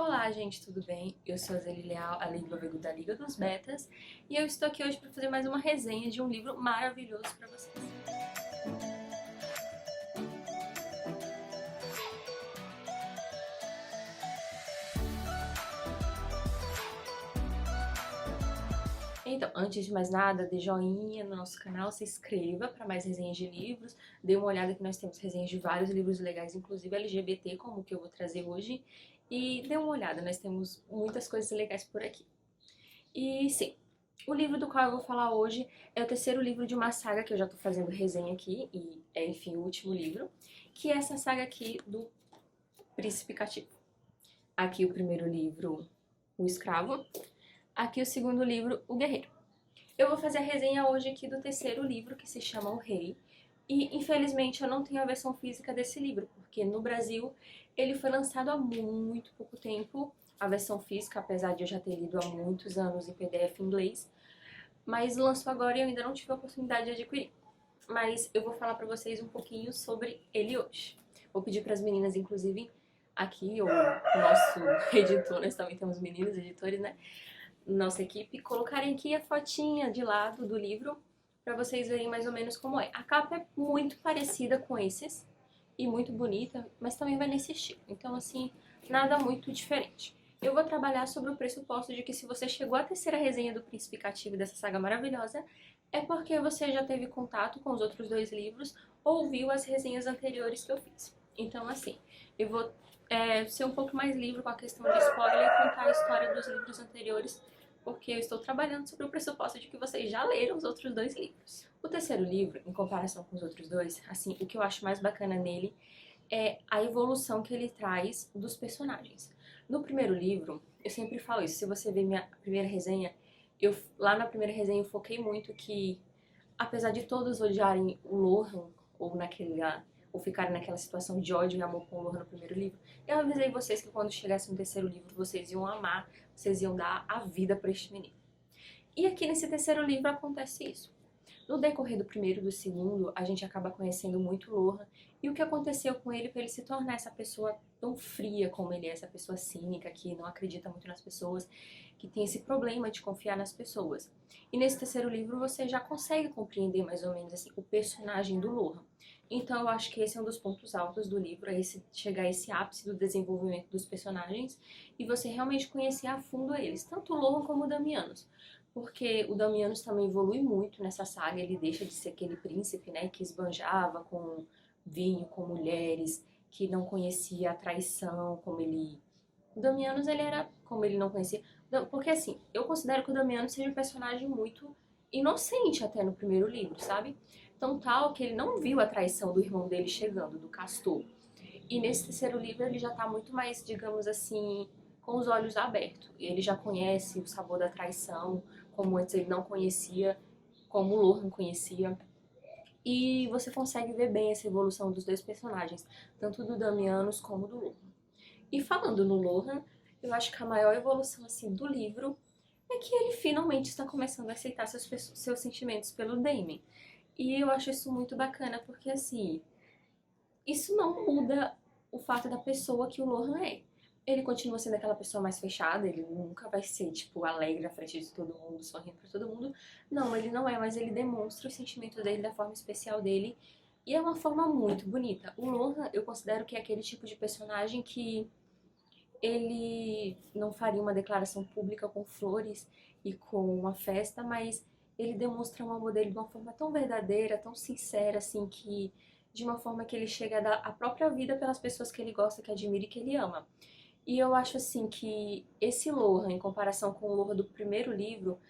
Olá, gente, tudo bem? Eu sou a Zeli Leal, a Lady Lovego da Liga dos Betas, e eu estou aqui hoje para fazer mais uma resenha de um livro maravilhoso para vocês. Então, antes de mais nada, dê joinha no nosso canal, se inscreva para mais resenhas de livros, dê uma olhada que nós temos resenhas de vários livros legais, inclusive LGBT, como o que eu vou trazer hoje, e dê uma olhada, nós temos muitas coisas legais por aqui. E sim, o livro do qual eu vou falar hoje é o terceiro livro de uma saga que eu já tô fazendo resenha aqui, e é, enfim, o último livro, que é essa saga aqui do Príncipe Cativo. Aqui o primeiro livro, O Escravo. Aqui o segundo livro, O Guerreiro. Eu vou fazer a resenha hoje aqui do terceiro livro, que se chama O Rei. E, infelizmente, eu não tenho a versão física desse livro, porque no Brasil ele foi lançado há muito pouco tempo, a versão física, apesar de eu já ter lido há muitos anos em PDF em inglês, mas lançou agora e eu ainda não tive a oportunidade de adquirir. Mas eu vou falar pra vocês um pouquinho sobre ele hoje. Vou pedir para as meninas, inclusive, aqui, o nosso editor, nós também temos meninos editores, né? Nossa equipe, colocarem aqui a fotinha de lado do livro para vocês verem mais ou menos como é. A capa é muito parecida com esses e muito bonita, mas também vai nesse estilo. Então, assim, nada muito diferente. Eu vou trabalhar sobre o pressuposto de que se você chegou à terceira resenha do Príncipe Cativo dessa saga maravilhosa, é porque você já teve contato com os outros dois livros ou viu as resenhas anteriores que eu fiz. Então, assim, eu vou ser um pouco mais livre com a questão de spoiler e contar a história dos livros anteriores, porque eu estou trabalhando sobre o pressuposto de que vocês já leram os outros dois livros. O terceiro livro, em comparação com os outros dois, assim, o que eu acho mais bacana nele é a evolução que ele traz dos personagens. No primeiro livro, eu sempre falo isso, se você ver minha primeira resenha, lá na primeira resenha eu foquei muito que, apesar de todos odiarem o Lohan, ou ficarem naquela situação de ódio e amor com o Lohan no primeiro livro, eu avisei vocês que quando chegasse no terceiro livro, vocês iam amar, vocês iam dar a vida para este menino. E aqui nesse terceiro livro acontece isso. No decorrer do primeiro e do segundo, a gente acaba conhecendo muito Lohan e o que aconteceu com ele para ele se tornar essa pessoa tão fria como ele é, essa pessoa cínica que não acredita muito nas pessoas, que tem esse problema de confiar nas pessoas. E nesse terceiro livro você já consegue compreender mais ou menos assim, o personagem do Lohan. Então eu acho que esse é um dos pontos altos do livro, é chegar a esse ápice do desenvolvimento dos personagens e você realmente conhecer a fundo eles, tanto o Lohan como o Damianos. Porque o Damianos também evolui muito nessa saga, ele deixa de ser aquele príncipe, né, que esbanjava com vinho, com mulheres, que não conhecia a traição, como ele... O Damianos, ele era como ele não conhecia... Porque, assim, eu considero que o Damianos seja um personagem muito inocente até no primeiro livro, sabe? Tão tal que ele não viu a traição do irmão dele chegando, do Castor. E nesse terceiro livro ele já tá muito mais, digamos assim, com os olhos abertos. Ele já conhece o sabor da traição, como antes ele não conhecia, como o Lohan conhecia. E você consegue ver bem essa evolução dos dois personagens, tanto do Damianos como do Lohan. E falando no Lohan, eu acho que a maior evolução assim do livro é que ele finalmente está começando a aceitar seus sentimentos pelo Damon. E eu acho isso muito bacana, porque assim, isso não muda o fato da pessoa que o Lohan é. Ele continua sendo aquela pessoa mais fechada, ele nunca vai ser, tipo, alegre à frente de todo mundo, sorrindo pra todo mundo. Não, ele não é, mas ele demonstra os sentimentos dele da forma especial dele. E é uma forma muito bonita. O Lohan, eu considero que é aquele tipo de personagem que ele não faria uma declaração pública com flores e com uma festa, mas ele demonstra um amor dele de uma forma tão verdadeira, tão sincera, assim, que de uma forma que ele chega a dar a própria vida pelas pessoas que ele gosta, que admira e que ele ama. E eu acho assim que esse Lohan, em comparação com o Lohan do primeiro livro,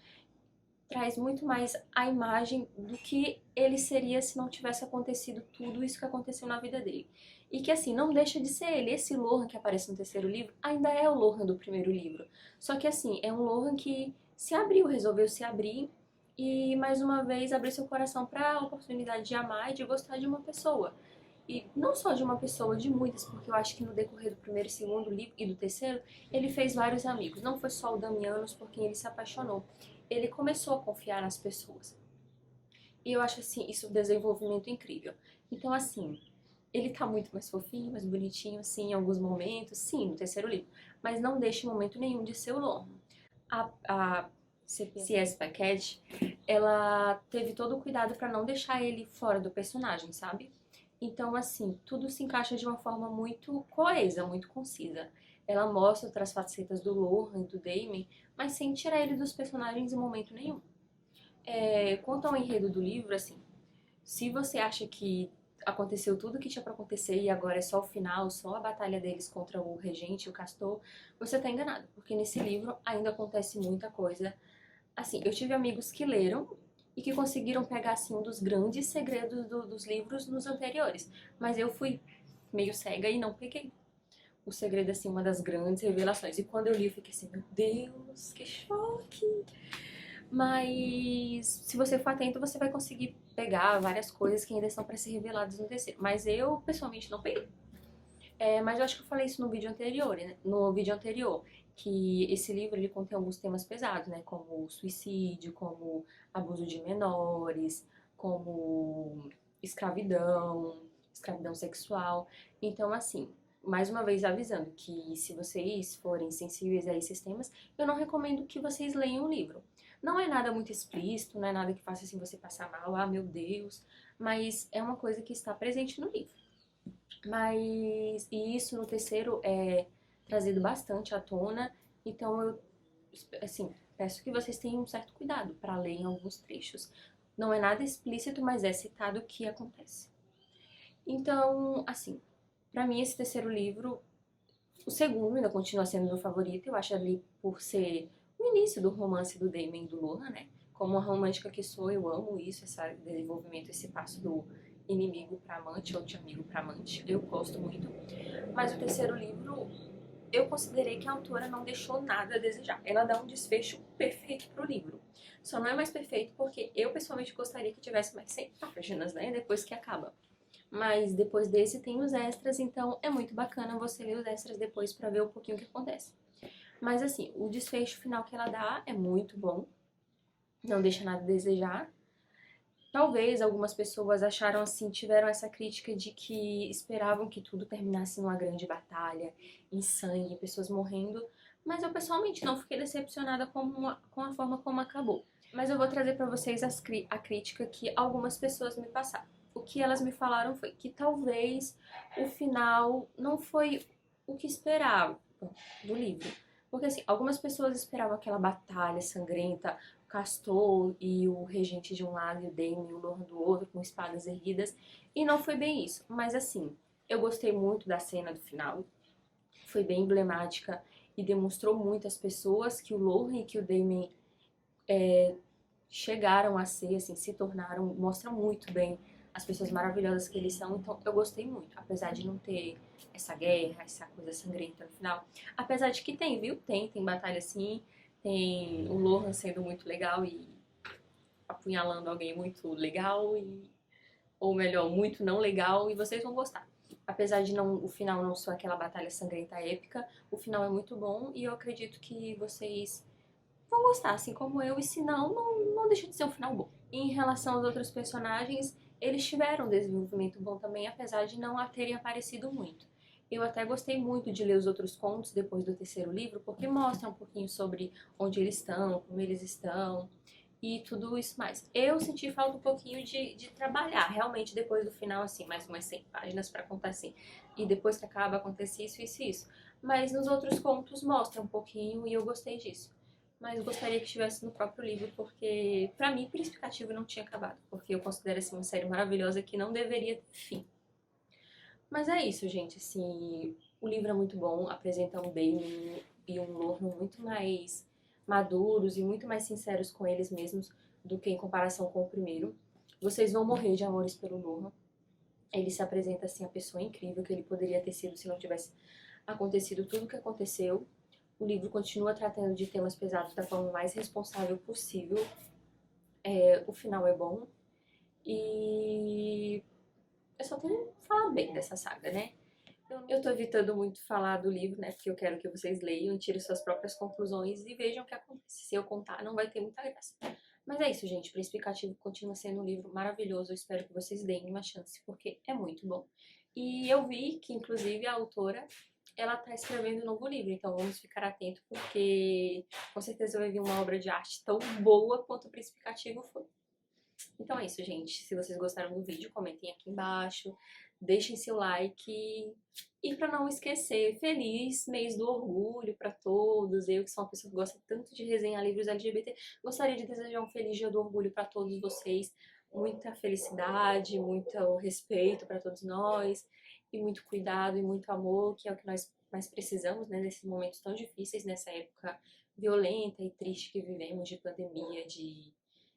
traz muito mais a imagem do que ele seria se não tivesse acontecido tudo isso que aconteceu na vida dele. E que assim, não deixa de ser ele. Esse Lohan que aparece no terceiro livro ainda é o Lohan do primeiro livro. Só que assim, é um Lohan que se abriu, resolveu se abrir e mais uma vez abriu seu coração para a oportunidade de amar e de gostar de uma pessoa. E não só de uma pessoa, de muitas, porque eu acho que no decorrer do primeiro e segundo livro e do terceiro, ele fez vários amigos. Não foi só o Damianos por quem ele se apaixonou. Ele começou a confiar nas pessoas. E eu acho, assim, isso um desenvolvimento incrível. Então, assim, Ele tá muito mais fofinho, mais bonitinho, assim, em alguns momentos, sim, no terceiro livro. Mas não deixa em momento nenhum de ser o Lorne. A C.S. Beckett, ela teve todo o cuidado pra não deixar ele fora do personagem, sabe? Então, assim, tudo se encaixa de uma forma muito coesa, muito concisa. Ela mostra outras facetas do Lorne e do Damon, mas sem tirar ele dos personagens em momento nenhum. Quanto ao enredo do livro, assim, se você acha que aconteceu tudo o que tinha pra acontecer e agora é só o final, só a batalha deles contra o regente e o castor, você tá enganado, porque nesse livro ainda acontece muita coisa. Assim, eu tive amigos que leram e que conseguiram pegar assim um dos grandes segredos dos livros nos anteriores, mas eu fui meio cega e não peguei. O segredo, assim, uma das grandes revelações. E quando eu li, eu fiquei assim, meu Deus, que choque! Mas se você for atento, você vai conseguir pegar várias coisas que ainda estão para ser reveladas no terceiro. Mas eu, pessoalmente, não peguei. Mas eu acho que eu falei isso no vídeo anterior, né? No vídeo anterior, que esse livro ele contém alguns temas pesados, né? Como suicídio, como abuso de menores, como escravidão, escravidão sexual. Então, assim, mais uma vez avisando que se vocês forem sensíveis a esses temas, eu não recomendo que vocês leiam o livro. Não é nada muito explícito, não é nada que faça assim você passar mal, ah, meu Deus, mas é uma coisa que está presente no livro. Mas, e isso no terceiro é trazido bastante à tona, então eu, assim, peço que vocês tenham um certo cuidado para ler em alguns trechos. Não é nada explícito, mas é citado o que acontece. Então, assim, para mim esse terceiro livro, o segundo ainda continua sendo meu favorito, eu acho ali por ser o início do romance do Damon e do Lohan, né? Como uma romântica que sou, eu amo isso, esse desenvolvimento, esse passo do inimigo para amante ou de amigo para amante, eu gosto muito. Mas o terceiro livro, eu considerei que a autora não deixou nada a desejar. Ela dá um desfecho perfeito pro livro. Só não é mais perfeito porque eu pessoalmente gostaria que tivesse mais 100 páginas, né? Depois que acaba. Mas depois desse tem os extras, então é muito bacana você ler os extras depois pra ver um pouquinho o que acontece. Mas assim, o desfecho final que ela dá é muito bom. Não deixa nada a desejar. Talvez algumas pessoas acharam assim, tiveram essa crítica de que esperavam que tudo terminasse numa grande batalha, em sangue, pessoas morrendo, mas eu pessoalmente não fiquei decepcionada com a forma como acabou. Mas eu vou trazer para vocês a crítica que algumas pessoas me passaram. O que elas me falaram foi que talvez o final não foi o que esperavam do livro. Porque assim, algumas pessoas esperavam aquela batalha sangrenta, Castor e o regente de um lado e o Daemon e o Lorne do outro, com espadas erguidas. E não foi bem isso. Mas assim, eu gostei muito da cena do final. Foi bem emblemática e demonstrou muito às pessoas que o Lorne e que o Daemon chegaram a ser, assim, se tornaram, mostram muito bem as pessoas maravilhosas que eles são. Então eu gostei muito, apesar de não ter essa guerra, essa coisa sangrenta no final. Apesar de que tem, viu? Tem batalha sim, tem o Lohan sendo muito legal e apunhalando alguém muito legal e ou melhor, muito não legal e vocês vão gostar. Apesar de não o final não ser aquela batalha sangrenta épica, o final é muito bom e eu acredito que vocês vão gostar, assim como eu, e se não, não deixa de ser um final bom. E em relação aos outros personagens, eles tiveram um desenvolvimento bom também, apesar de não terem aparecido muito. Eu até gostei muito de ler os outros contos depois do terceiro livro, porque mostra um pouquinho sobre onde eles estão, como eles estão e tudo isso mais. Eu senti falta um pouquinho de trabalhar, realmente, depois do final, assim, mais umas 100 páginas para contar assim. E depois que acaba, acontece isso, isso e isso. Mas nos outros contos mostra um pouquinho e eu gostei disso. Mas eu gostaria que estivesse no próprio livro, porque, pra mim, Príncipe Cativo não tinha acabado. Porque eu considero, assim, uma série maravilhosa que não deveria ter fim. Mas é isso, gente, assim, o livro é muito bom, apresenta um Damon e um Lorne muito mais maduros e muito mais sinceros com eles mesmos do que em comparação com o primeiro. Vocês vão morrer de amores pelo Lorne. Ele se apresenta, assim, a pessoa incrível que ele poderia ter sido se não tivesse acontecido tudo o que aconteceu. O livro continua tratando de temas pesados da forma mais responsável possível. O final é bom. E eu só tenho que falar bem dessa saga, né? Eu tô evitando muito falar do livro, né? Porque eu quero que vocês leiam, tirem suas próprias conclusões e vejam o que acontece. Se eu contar, não vai ter muita graça. Mas é isso, gente. Príncipe Cativo continua sendo um livro maravilhoso. Eu espero que vocês deem uma chance, porque é muito bom. E eu vi que, inclusive, a autora, ela tá escrevendo um novo livro, então vamos ficar atentos, porque com certeza vai vir uma obra de arte tão boa quanto o Príncipe Cativo foi. Então é isso, gente. Se vocês gostaram do vídeo, comentem aqui embaixo, deixem seu like. E para não esquecer, feliz mês do orgulho para todos. Eu, que sou uma pessoa que gosta tanto de resenhar livros LGBT, gostaria de desejar um feliz dia do orgulho para todos vocês. Muita felicidade, muito respeito para todos nós, e muito cuidado e muito amor, que é o que nós mais precisamos, né, nesses momentos tão difíceis, nessa época violenta e triste que vivemos, de pandemia, de,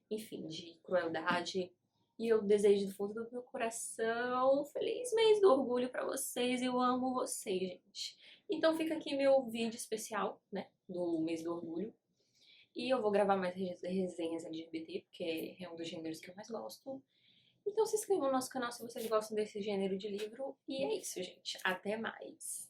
enfim, de crueldade. E eu desejo do fundo do meu coração um feliz mês do orgulho pra vocês. Eu amo vocês, gente. Então fica aqui meu vídeo especial, né, do mês do orgulho. E eu vou gravar mais resenhas LGBT, porque é um dos gêneros que eu mais gosto. Então se inscrevam no nosso canal se vocês gostam desse gênero de livro. E é isso, gente. Até mais.